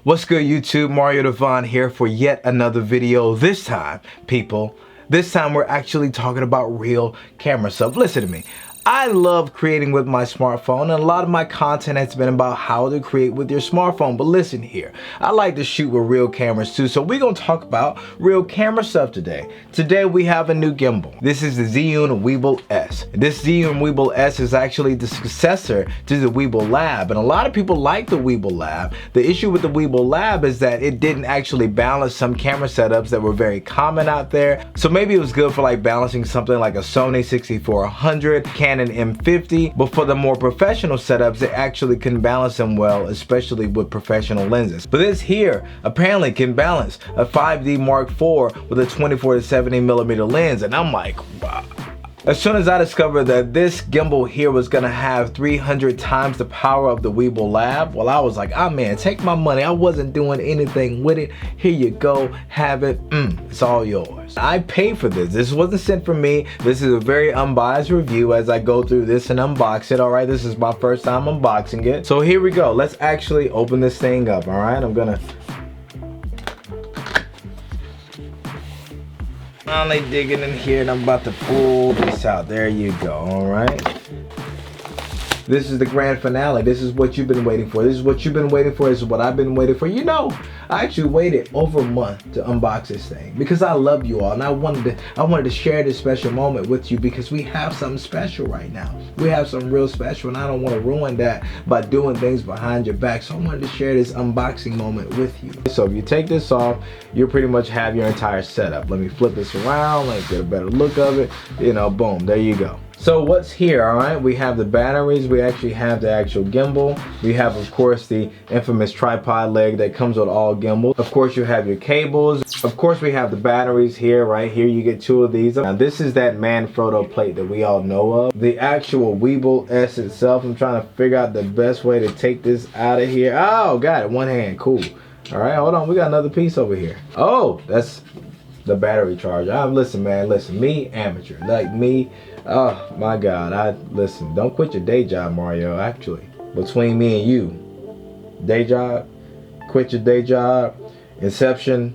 What's good, YouTube? Mario Devon here for yet another video. This time, people, this time we're actually talking about real camera stuff. Listen to me. I love creating with my smartphone, and a lot of my content has been about how to create with your smartphone. But listen here, I like to shoot with real cameras too, so we're gonna talk about real camera stuff today. Today we have a new gimbal. This is the Zhiyun Weebill S. This Zhiyun Weebill S is actually the successor to the Weebill Lab, and a lot of people like the Weebill Lab. The issue with the Weebill Lab is that it didn't actually balance some camera setups that were very common out there. So maybe it was good for like balancing something like a Sony 6400, Canon M50, but for the more professional setups, it actually can balance them well, especially with professional lenses. But this here apparently can balance a 5D Mark IV with a 24 to 70mm lens, and I'm like, wow. As soon as I discovered that this gimbal here was gonna have 300 times the power of the Weebill Lab, well, I was like, ah man, take my money. I wasn't doing anything with it. Here you go, have it. It's all yours. I paid for this. This wasn't sent from me. This is a very unbiased review as I go through this and unbox it. All right, this is my first time unboxing it. So here we go. Let's actually open this thing up. All right, I'm gonna finally digging in here, and I'm about to pull this out. There you go. All right, this is the grand finale. This is what you've been waiting for. This is what you've been waiting for. This is what I've been waiting for. You know, I actually waited over a month to unbox this thing because I love you all, and I wanted to share this special moment with you because we have something special right now. We have something real special, and I don't want to ruin that by doing things behind your back. So I wanted to share this unboxing moment with you. So if you take this off, you'll pretty much have your entire setup. Let me flip this around, let me get a better look of it. You know, boom, there you go. So what's here? All right, we have the batteries, we actually have the actual gimbal, we have of course the infamous tripod leg that comes with all gimbals. Of course you have your cables. Of course we have the batteries here. Right here you get two of these. Now this is that Manfrotto plate that we all know of. The actual Weebill S itself, I'm trying to figure out the best way to take this out of here. Oh, got it, one hand, cool. All right, hold on, we got another piece over here. Oh, that's the battery charger. Listen man, listen, me amateur, like me. Oh my God, listen, don't quit your day job, Mario. Actually, between me and you, day job, quit your day job, inception,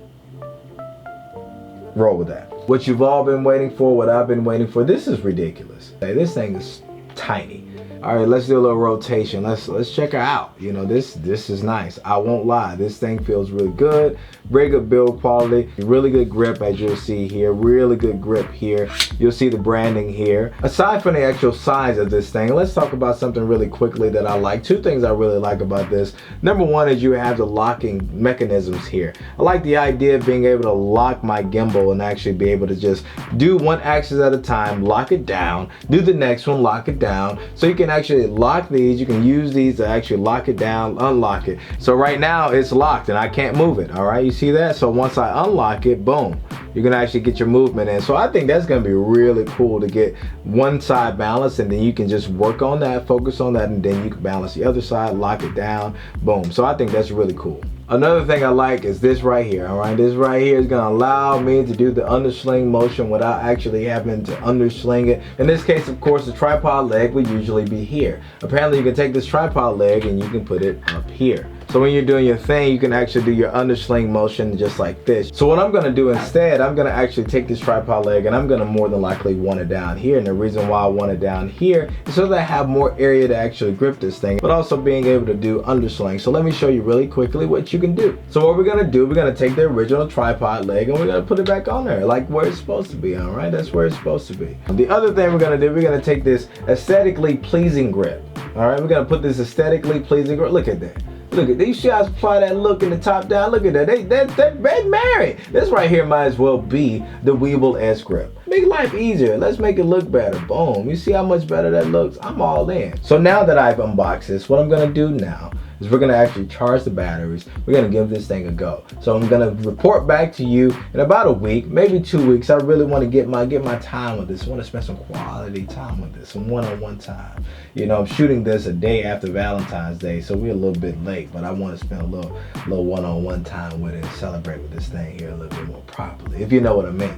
roll with that. What you've all been waiting for, what I've been waiting for, this is ridiculous. Hey, this thing is tiny. All right, let's do a little rotation. Let's check her out. You know, this is nice. I won't lie, this thing feels really good. Very good build quality, really good grip as you'll see here, really good grip here. You'll see the branding here. Aside from the actual size of this thing, let's talk about something really quickly that I like. Two things I really like about this. Number one is you have the locking mechanisms here. I like the idea of being able to lock my gimbal and actually be able to just do one axis at a time, lock it down, do the next one, lock it down. So you can actually lock these, you can use these to actually lock it down, unlock it. So right now it's locked and I can't move it. All right, you see that? So once I unlock it, boom, you're gonna actually get your movement in. So I think that's gonna be really cool to get one side balanced, and then you can just work on that, focus on that, and then you can balance the other side, lock it down, boom. So I think that's really cool. Another thing I like is this right here. All right, this right here is gonna allow me to do the undersling motion without actually having to undersling it. In this case, of course, the tripod leg would usually be here. Apparently you can take this tripod leg and you can put it up here. So when you're doing your thing, you can actually do your undersling motion just like this. So what I'm gonna do instead, I'm gonna actually take this tripod leg and I'm gonna more than likely want it down here. And the reason why I want it down here is so that I have more area to actually grip this thing, but also being able to do undersling. So let me show you really quickly what you can do. So what we're gonna do, we're gonna take the original tripod leg and we're gonna put it back on there, like where it's supposed to be, all right? That's where it's supposed to be. The other thing we're gonna do, we're gonna take this aesthetically pleasing grip, all right? We're gonna put this aesthetically pleasing grip. Look at that. Look at these shots, apply that look in the top down. Look at that, they're married. This right here might as well be the Weebill S grip. Make life easier, let's make it look better. Boom, you see how much better that looks? I'm all in. So now that I've unboxed this, what I'm gonna do now is we're gonna actually charge the batteries. We're gonna give this thing a go. So I'm gonna report back to you in about a week, maybe 2 weeks. I really wanna get my time with this. I wanna spend some quality time with this, some one-on-one time. You know, I'm shooting this a day after Valentine's Day, so we're a little bit late, but I wanna spend a little one-on-one time with it and celebrate with this thing here a little bit more properly, if you know what I mean.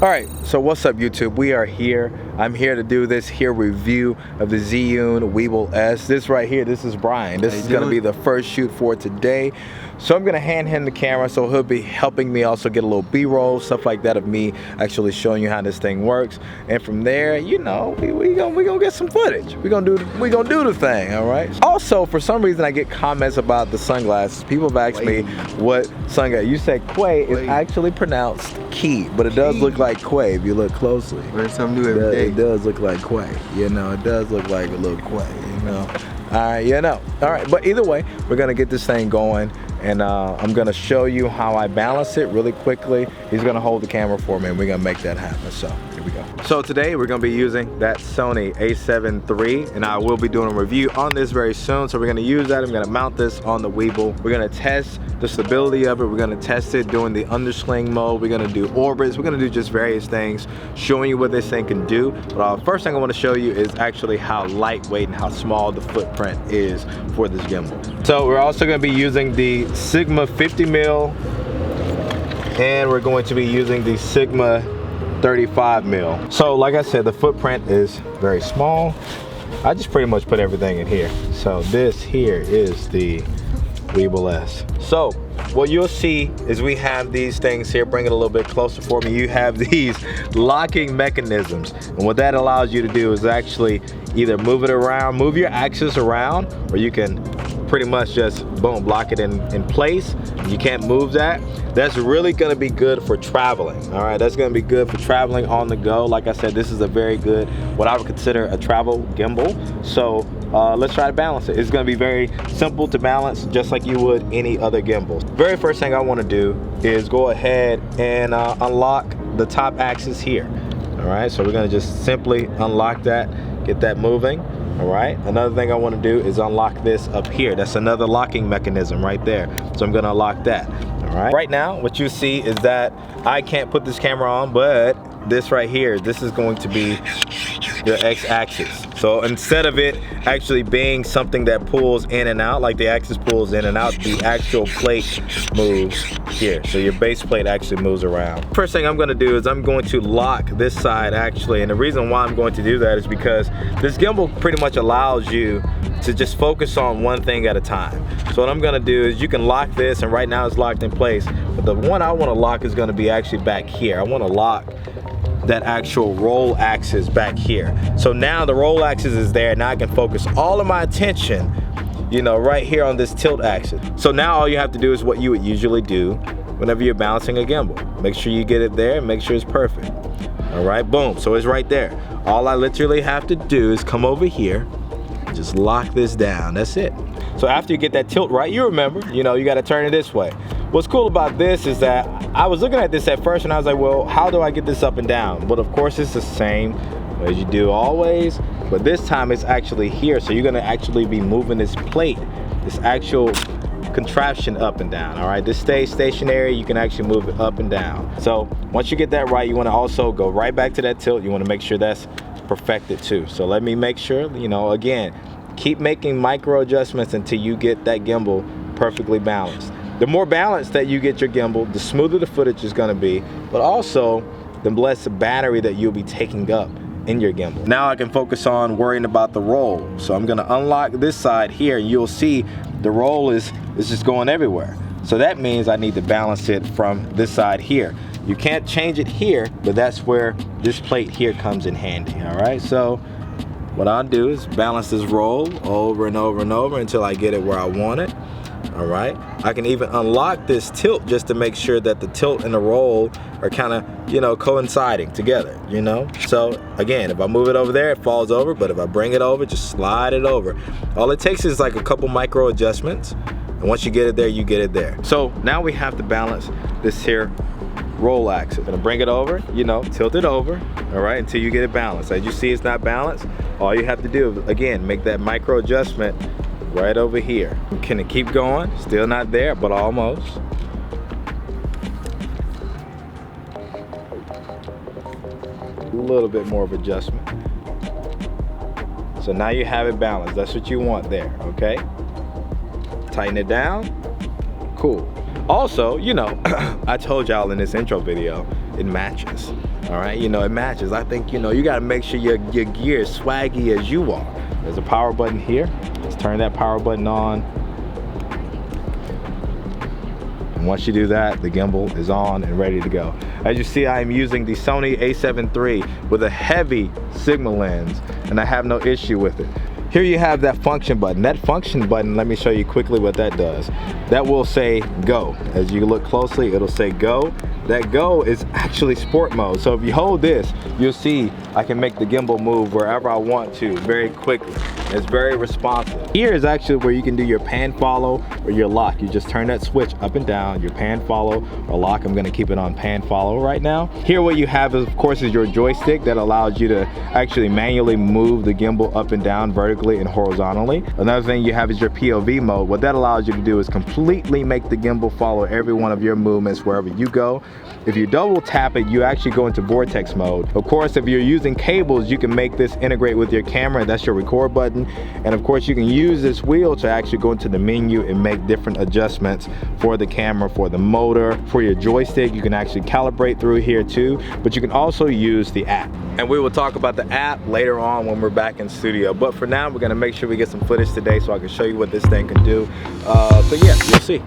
All right, so what's up YouTube? We are here. I'm here to do this review of the Zhiyun Weebill S. This right here, this is Brian. This is going to be the first shoot for today. So I'm going to hand him the camera, so he'll be helping me also get a little B-roll, stuff like that of me actually showing you how this thing works. And from there, you know, we gonna get some footage. We gonna do the thing, all right? Also, for some reason, I get comments about the sunglasses. People have asked me what sunglasses. You said Quay is actually pronounced Key, but it does look like Quay if you look closely. Learn something new every day. It does look like Quay, you know. It does look like a little Quay, you know. All right, you know. All right, but either way, we're gonna get this thing going, and I'm gonna show you how I balance it really quickly. He's gonna hold the camera for me, and we're gonna make that happen. So here we go. So today we're gonna be using that Sony A7III, and I will be doing a review on this very soon. So we're gonna use that. I'm gonna mount this on the Weebill. We're gonna test the stability of it. We're gonna test it doing the undersling mode. We're gonna do orbits. We're gonna do just various things, showing you what this thing can do. But first thing I wanna show you is actually how lightweight and how small the footprint is for this gimbal. So we're also gonna be using the Sigma 50mm, and we're going to be using the Sigma 35mm. So like I said, the footprint is very small. I just pretty much put everything in here. So this here is the Weebill S. So what you'll see is we have these things here. Bring it a little bit closer for me. You have these locking mechanisms, and what that allows you to do is actually either move it around, move your axis around, or you can pretty much just boom, lock it in place. You can't move that. That's really gonna be good for traveling. All right, that's gonna be good for traveling on the go. Like I said, this is a very good, what I would consider a travel gimbal. So let's try to balance it. It's gonna be very simple to balance, just like you would any other gimbal. Very first thing I wanna do is go ahead and unlock the top axis here. All right, so we're gonna just simply unlock that, get that moving. All right, another thing I want to do is unlock this up here. That's another locking mechanism right there. So I'm gonna unlock that. All right, right now what you see is that I can't put this camera on, but this right here, this is going to be your x-axis. So instead of it actually being something that pulls in and out, like the axis pulls in and out, the actual plate moves here. So your base plate actually moves around. First thing I'm gonna do is I'm going to lock this side actually, and the reason why I'm going to do that is because this gimbal pretty much allows you to just focus on one thing at a time. So what I'm gonna do is you can lock this, and right now it's locked in place, but the one I wanna lock is gonna be actually back here. I wanna lock that actual roll axis back here. So now the roll axis is there. Now I can focus all of my attention, you know, right here on this tilt axis. So now all you have to do is what you would usually do whenever you're balancing a gimbal. Make sure you get it there, make sure it's perfect. All right, boom, so it's right there. All I literally have to do is come over here, just lock this down, that's it. So after you get that tilt right, you remember, you know, you gotta turn it this way. What's cool about this is that I was looking at this at first and I was like, well, how do I get this up and down? But of course it's the same as you do always, but this time it's actually here. So you're gonna actually be moving this plate, this actual contraption up and down, all right? This stays stationary, you can actually move it up and down. So once you get that right, you wanna also go right back to that tilt. You wanna make sure that's perfected too. So let me make sure, you know, again, keep making micro adjustments until you get that gimbal perfectly balanced. The more balanced that you get your gimbal, the smoother the footage is gonna be, but also the less battery that you'll be taking up in your gimbal. Now I can focus on worrying about the roll. So I'm gonna unlock this side here, and you'll see the roll is just going everywhere. So that means I need to balance it from this side here. You can't change it here, but that's where this plate here comes in handy, all right? So what I'll do is balance this roll over and over and over until I get it where I want it. All right, I can even unlock this tilt just to make sure that the tilt and the roll are kind of, you know, coinciding together, you know. So again, if I move it over there, it falls over, but if I bring it over, just slide it over. All it takes is like a couple micro adjustments, and once you get it there, you get it there. So now we have to balance this here roll axis. Gonna bring it over, you know, tilt it over, all right, until you get it balanced. As you see, it's not balanced. All you have to do is, again, make that micro adjustment right over here. Can it keep going? Still not there, but almost. A little bit more of adjustment. So now you have it balanced. That's what you want there, okay? Tighten it down. Cool. Also, you know, I told y'all in this intro video, it matches. All right, you know, it matches. I think, you know, you gotta make sure your gear is swaggy as you are. There's a power button here. Let's turn that power button on. And once you do that, the gimbal is on and ready to go. As you see, I am using the SONY A7 III with a heavy Sigma lens, and I have no issue with it. Here you have that function button. That function button, let me show you quickly what that does. That will say go. As you look closely, it'll say go. That go is actually sport mode. So if you hold this, you'll see I can make the gimbal move wherever I want to very quickly. It's very responsive. Here is actually where you can do your pan follow or your lock. You just turn that switch up and down, your pan follow or lock. I'm gonna keep it on pan follow right now. Here what you have is, of course, is your joystick that allows you to actually manually move the gimbal up and down vertically and horizontally. Another thing you have is your POV mode. What that allows you to do is completely make the gimbal follow every one of your movements wherever you go. If you double tap it, you actually go into vortex mode. Of course, if you're using cables, you can make this integrate with your camera. That's your record button. And of course, you can use this wheel to actually go into the menu and make different adjustments for the camera, for the motor, for your joystick. You can actually calibrate through here too, but you can also use the app. And we will talk about the app later on when we're back in studio. But for now, we're gonna make sure we get some footage today so I can show you what this thing can do. So yeah, you'll see.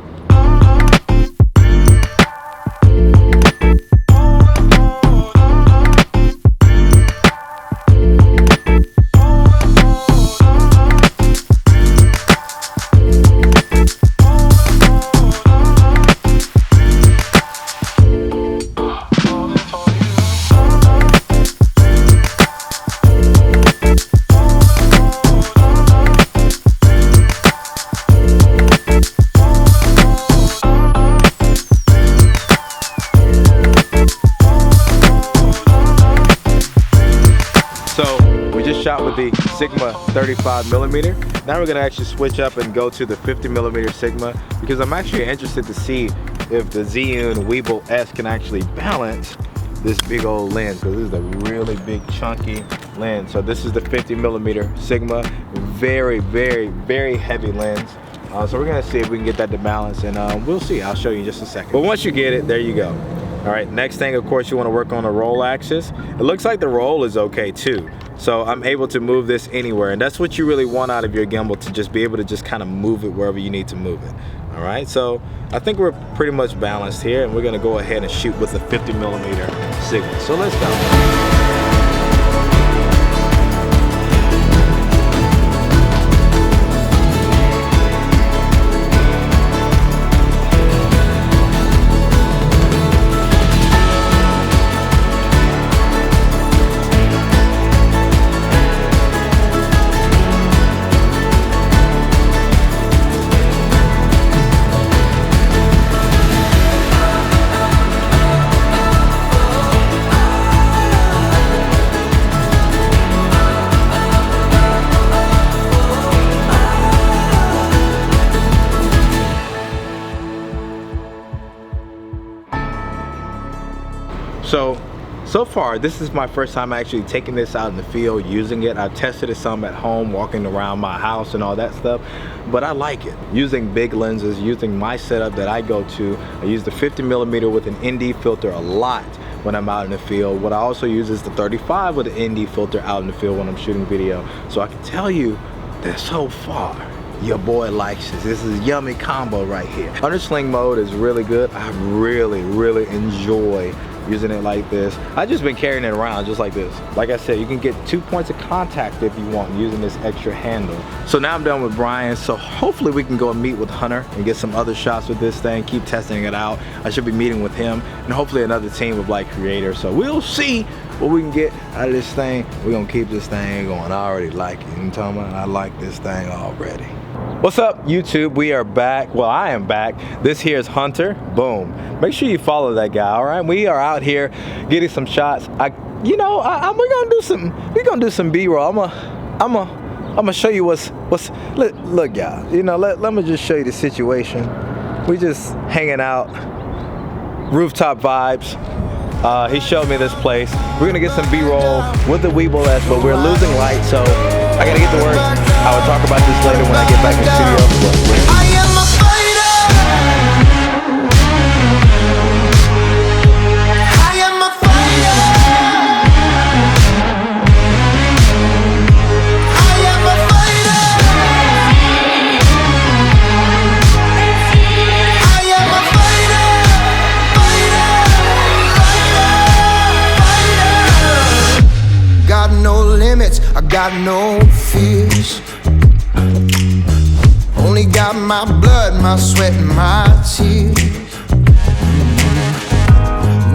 Shot with the Sigma 35mm. Now we're gonna actually switch up and go to the 50mm Sigma because I'm actually interested to see if the Zhiyun Weebill S can actually balance this big old lens, because this is a really big chunky lens. So this is the 50mm Sigma, very, very, very heavy lens. So we're gonna see if we can get that to balance, and we'll see. I'll show you in just a second. But once you get it, there you go. All right, next thing, of course, you want to work on the roll axis. It looks like the roll is okay too. So I'm able to move this anywhere, and that's what you really want out of your gimbal, to just be able to just kind of move it wherever you need to move it. All right, so I think we're pretty much balanced here, and we're gonna go ahead and shoot with the 50mm Sigma. So let's go. So far, this is my first time actually taking this out in the field, using it. I've tested it some at home, walking around my house and all that stuff, but I like it. Using big lenses, using my setup that I go to, I use the 50mm with an ND filter a lot when I'm out in the field. What I also use is the 35 with an ND filter out in the field when I'm shooting video. So I can tell you that so far, your boy likes this. This is a yummy combo right here. Undersling mode is really good. I really, really enjoy using it like this. I've just been carrying it around just like this. Like I said, you can get 2 points of contact if you want using this extra handle. So now I'm done with Brian, so hopefully we can go and meet with Hunter and get some other shots with this thing, keep testing it out. I should be meeting with him and hopefully another team of like creators. So we'll see what we can get out of this thing. We're gonna keep this thing going. I already like it. You know what I'm talking about? I like this thing already. What's up, YouTube? We are back. Well, I am back. This here is Hunter. Boom. Make sure you follow that guy, all right? We are out here getting some shots. We're gonna do some B-roll. I'm gonna show you what's look, y'all. You know, let me just show you the situation. We just hanging out, rooftop vibes. He showed me this place. We're gonna get some B-roll with the Weebill S, but we're losing light, so I gotta get to work. I will talk about this later when I get back in studio. I am a fighter. I am a fighter. got no fears. Only got my blood, my sweat, and my tears.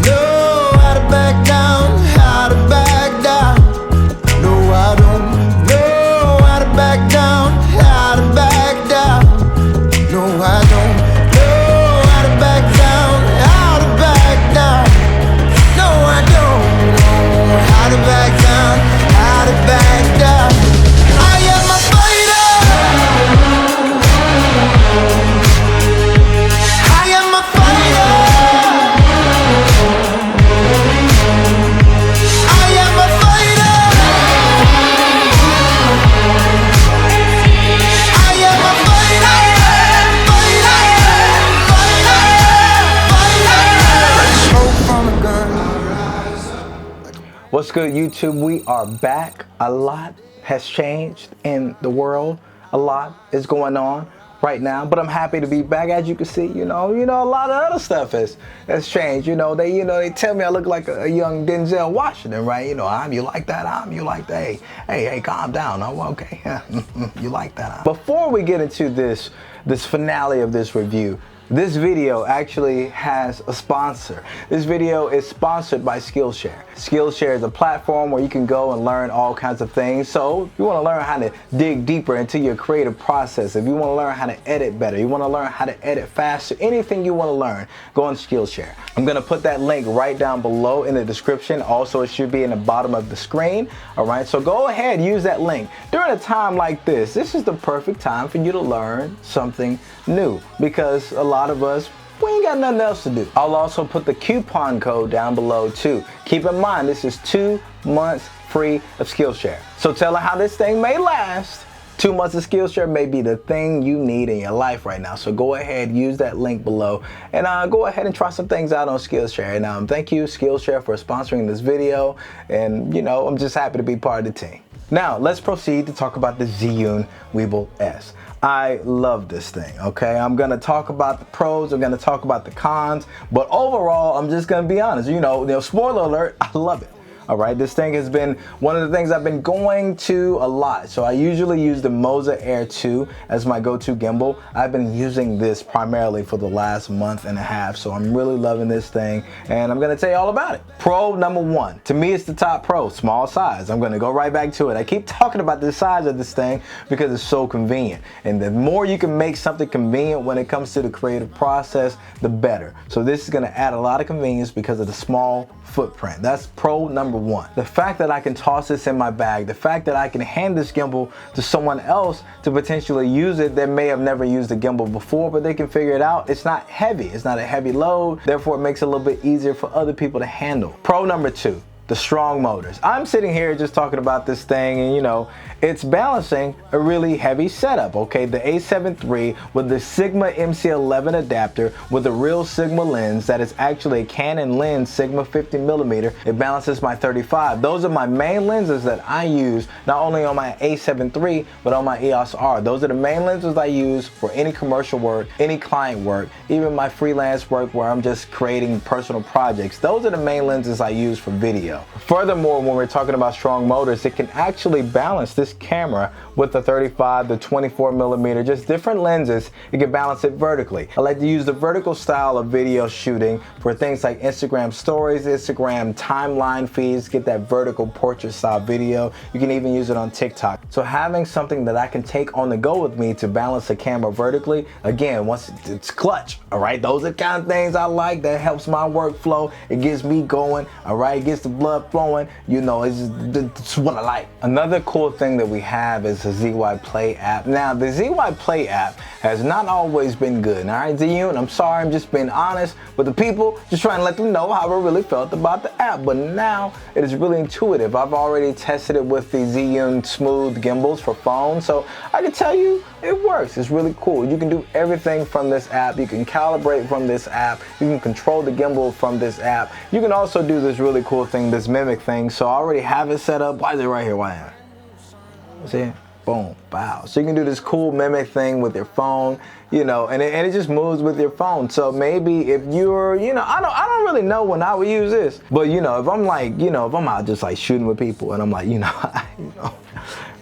Know how to back down, how to back down. No, I don't know how to back down, how to back down. No, I don't know how to back down, how to back down. No, I don't know how to back down, how to back down. I am a fighter. I am a fighter. I am a fighter. I am a fighter. What's good, YouTube? We are back. A lot has changed in the world. A lot is going on right now, but I'm happy to be back. As you can see, you know, a lot of other stuff has changed. They tell me I look like a young Denzel Washington, right? I'm you like that, you like that. Hey, calm down. Oh, okay. You like that. Before we get into this finale of this review, this video actually has a sponsor. This video is sponsored by Skillshare. Skillshare is a platform where you can go and learn all kinds of things. So if you want to learn how to dig deeper into your creative process, if you want to learn how to edit better, you want to learn how to edit faster, anything you want to learn, go on Skillshare. I'm going to put that link right down below in the description. Also, it should be in the bottom of the screen. All right, so go ahead, use that link. During a time like this is the perfect time for you to learn something new, because a lot of us, we ain't got nothing else to do. I'll also put the coupon code down below too. Keep in mind, this is 2 months free of Skillshare. So tell her how this thing may last. 2 months of Skillshare may be the thing you need in your life right now. So go ahead, use that link below, and go ahead and try some things out on Skillshare. And thank you, Skillshare, for sponsoring this video. And I'm just happy to be part of the team. Now, let's proceed to talk about the Zhiyun Weebill S. I love this thing, okay? I'm gonna talk about the pros, I'm gonna talk about the cons, but overall, I'm just gonna be honest. Spoiler alert, I love it. All right, this thing has been one of the things I've been going to a lot. So I usually use the Moza Air 2 as my go-to gimbal. I've been using this primarily for the last month and a half, so I'm really loving this thing, and I'm gonna tell you all about it. Pro number 1, to me it's the top pro, small size. I'm gonna go right back to it. I keep talking about the size of this thing because it's so convenient, and the more you can make something convenient when it comes to the creative process, the better. So this is gonna add a lot of convenience because of the small footprint. That's pro number 1. The fact that I can toss this in my bag, the fact that I can hand this gimbal to someone else to potentially use it that may have never used a gimbal before, but they can figure it out. It's not heavy. It's not a heavy load. Therefore, it makes it a little bit easier for other people to handle. Pro number 2. The strong motors. I'm sitting here just talking about this thing, and it's balancing a really heavy setup, okay? The A7 III with the Sigma MC11 adapter with a real Sigma lens that is actually a Canon lens, Sigma 50mm. It balances my 35. Those are my main lenses that I use, not only on my A7 III, but on my EOS R. Those are the main lenses I use for any commercial work, any client work, even my freelance work where I'm just creating personal projects. Those are the main lenses I use for video. Furthermore, when we're talking about strong motors, it can actually balance this camera with the 35, the 24mm, just different lenses. It can balance it vertically. I like to use the vertical style of video shooting for things like Instagram stories, Instagram timeline feeds, get that vertical portrait style video. You can even use it on TikTok. So having something that I can take on the go with me to balance the camera vertically, again, once it's clutch, all right? Those are the kind of things I like. That helps my workflow. It gets me going, all right? It gets the blood flowing, it's what I like. Another cool thing that we have is the ZPlay App. Now, the ZPlay App has not always been good, all right, Zhiyun? I'm sorry, I'm just being honest with the people, just trying to let them know how I really felt about the app, but now it is really intuitive. I've already tested it with the Zhiyun Smooth gimbals for phones, so I can tell you it works. It's really cool. You can do everything from this app. You can calibrate from this app. You can control the gimbal from this app. You can also do this really cool thing, this mimic thing. So I already have it set up. Why is it right here? Why? See? Boom, wow. So you can do this cool mimic thing with your phone, and it just moves with your phone. So maybe if you're, I don't really know when I would use this, but if I'm like, if I'm out just like shooting with people and I'm like,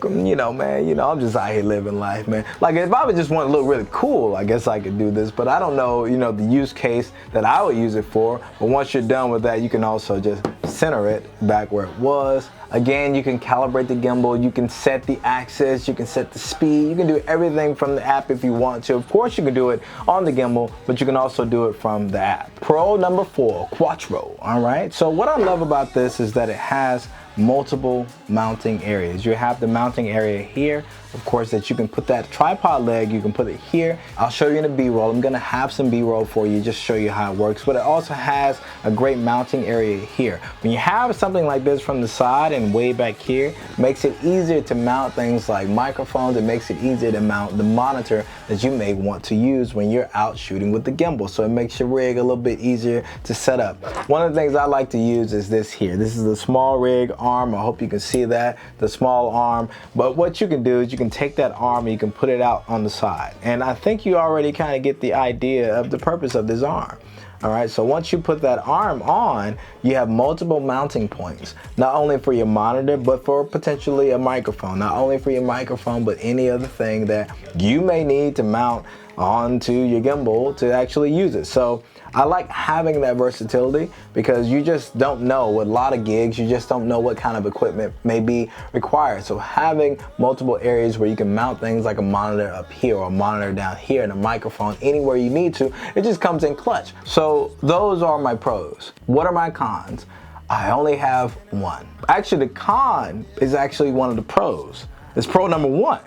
you know, man, you know, I'm just out here living life, man. Like if I would just want to look really cool, I guess I could do this, but I don't know, you know, the use case that I would use it for. But once you're done with that, you can also just center it back where it was. Again, you can calibrate the gimbal, you can set the axis, you can set the speed, you can do everything from the app if you want to. Of course, you can do it on the gimbal, but you can also do it from the app. Pro number 4, Quattro, all right? So what I love about this is that it has multiple mounting areas. You have the mounting area here, of course, that you can put that tripod leg, you can put it here. I'll show you in the B-roll. I'm gonna have some B-roll for you, just show you how it works, but it also has a great mounting area here. When you have something like this from the side and way back here, it makes it easier to mount things like microphones. It makes it easier to mount the monitor that you may want to use when you're out shooting with the gimbal. So it makes your rig a little bit easier to set up. One of the things I like to use is this here. This is the small rig arm. I hope you can see that, the small arm. But what you can do is you can take that arm and you can put it out on the side. And I think you already kind of get the idea of the purpose of this arm. All right, so once you put that arm on, you have multiple mounting points, not only for your monitor, but for potentially a microphone, not only for your microphone, but any other thing that you may need to mount onto your gimbal to actually use it. So I like having that versatility because you just don't know, with a lot of gigs, you just don't know what kind of equipment may be required. So having multiple areas where you can mount things like a monitor up here or a monitor down here and a microphone anywhere you need to, it just comes in clutch. So those are my pros. What are my cons? I only have one. Actually, the con is actually one of the pros. It's pro number 1,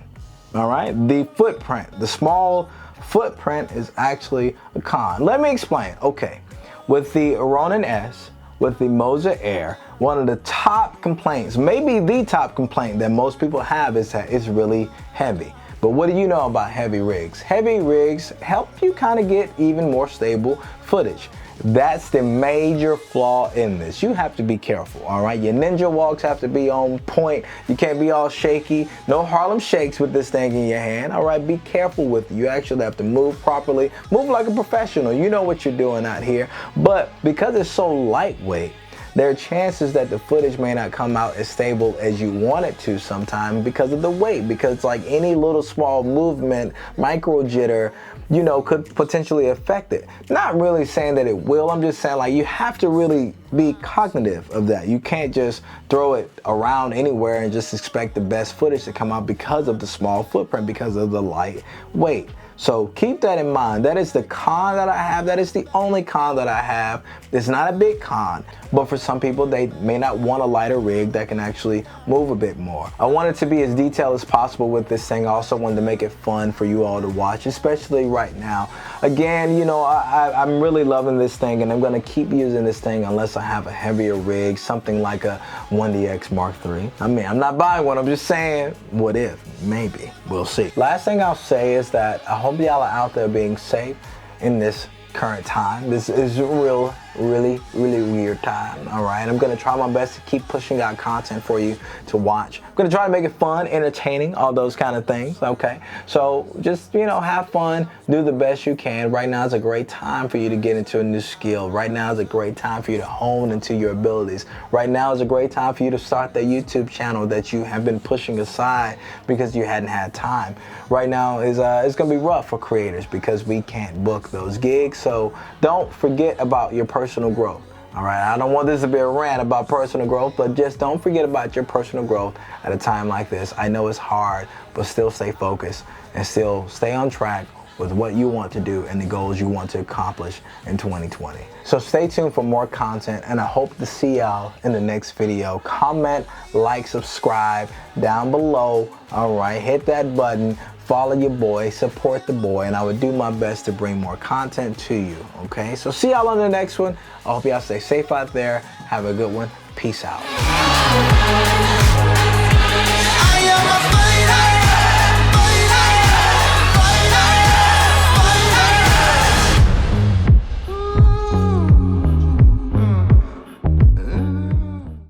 all right? The footprint, the small footprint is actually a con. Let me explain. Okay, with the Ronin S, with the Moza Air, one of the top complaints, maybe the top complaint that most people have is that it's really heavy. But what do you know about heavy rigs? Heavy rigs help you kind of get even more stable footage. That's the major flaw in this. You have to be careful, all right? Your ninja walks have to be on point. You can't be all shaky. No Harlem Shakes with this thing in your hand, all right? Be careful with it. You actually have to move properly. Move like a professional. You know what you're doing out here. But because it's so lightweight, there are chances that the footage may not come out as stable as you want it to sometimes because of the weight, because like any little small movement, micro jitter, you know, could potentially affect it. Not really saying that it will, I'm just saying like you have to really be cognitive of that. You can't just throw it around anywhere and just expect the best footage to come out because of the small footprint, because of the light weight. So keep that in mind. That is the con that I have. That is the only con that I have. It's not a big con, but for some people, they may not want a lighter rig that can actually move a bit more. I wanted to be as detailed as possible with this thing. I also wanted to make it fun for you all to watch, especially right now. Again, you know, I'm really loving this thing, and I'm gonna keep using this thing unless I have a heavier rig, something like a 1DX Mark III. I mean, I'm not buying one, I'm just saying, what if? Maybe, we'll see. Last thing I'll say is that I hope y'all are out there being safe in this current time. This is a really weird time, all right? I'm gonna try my best to keep pushing out content for you to watch. I'm gonna try to make it fun, entertaining, all those kind of things, okay? So just, you know, have fun, do the best you can. Right now is a great time for you to get into a new skill. Right now is a great time for you to hone into your abilities. Right now is a great time for you to start that YouTube channel that you have been pushing aside because you hadn't had time. Right now is it's gonna be rough for creators because we can't book those gigs. So don't forget about your personal growth. All right, I don't want this to be a rant about personal growth, but just don't forget about your personal growth at a time like this. I know it's hard, but still stay focused and still stay on track with what you want to do and the goals you want to accomplish in 2020. So stay tuned for more content, and I hope to see y'all in the next video. Comment, like, subscribe down below. All right, hit that button. Follow your boy, support the boy, and I would do my best to bring more content to you, okay? So see y'all on the next one. I hope y'all stay safe out there. Have a good one. Peace out.